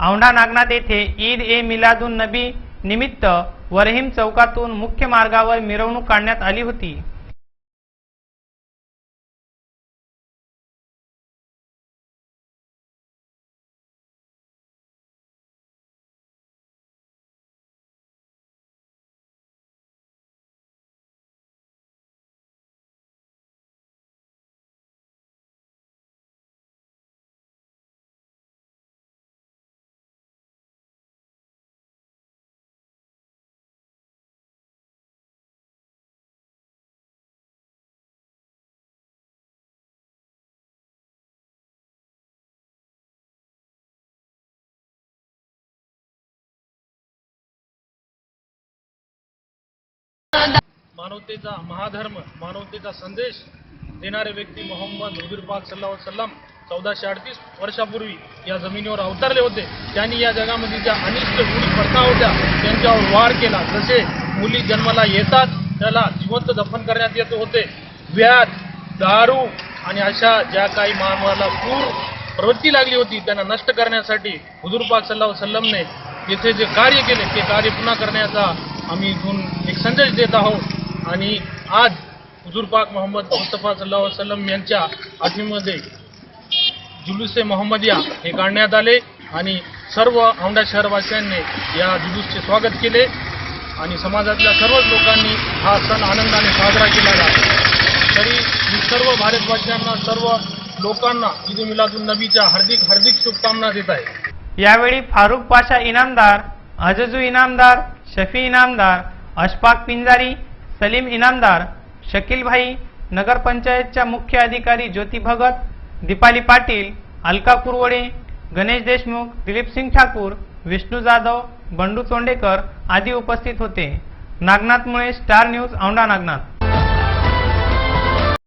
औंढा नागनाथ येथे ईद ए मिलादुन नबी निमित्त वरहिम चौकातून मुख्य मार्गावर मिरवणूक काढण्यात आली होती। मानवतेचा महाधर्म, मानवतेचा संदेश देणारे व्यक्ती मोहम्मद हुजूर पाक सल्लल्लाहु अलैहि वसल्लम 1438 वर्षापूर्वी या जमिनीवर अवतरले होते। त्यांनी या जगामध्ये ज्या अनिष्ट रूढी प्रथा होत्या त्यांच्यावर वार केला। जसे मुली जन्माला येतात त्याला जिवंत दफन करण्यात येत होते, व्याज, दारू आणि अशा ज्या काही मानवाला क्रूर प्रवृत्ती लागली होती त्यांना नष्ट करण्यासाठी हुजूर पाक सल्लल्लाहु अलैहि वसल्लमने येथे जे कार्य केले ते कार्य पुन्हा करण्याचा आम्ही इथून एक संदेश देत आहोत। आणि आज हुजूर पाक मोहम्मद मुस्तफा सल्लल्लाहु अलैहि वसल्लम यांच्या आठवीमध्ये जुलूसे मोहम्मदिया हे काढण्यात आले आणि सर्व औंढा शहरवासियांनी या जुलूसचे स्वागत केले आणि समाजातल्या सर्वच लोकांनी हा सण आनंदाने साजरा केला जातो। तरी मी सर्व भारतवासियांना, सर्व लोकांना ईद मिलादुन नबीच्या हार्दिक शुभकामना देत आहे। यावेळी फारुक पाशा इनामदार, अजजू इनामदार, शफी इनामदार, अशफाक पिंजारी, सलीम इनामदार, शकील भाई, नगरपंचायतच्या मुख्य अधिकारी ज्योती भगत, दीपाली पाटील, अलका कुरवडे, गणेश देशमुख, दिलीप सिंग ठाकूर, विष्णू जाधव, बंडू चोंडेकर आदी उपस्थित होते। नागनाथमुळे स्टार न्यूज औंढा नागनाथ।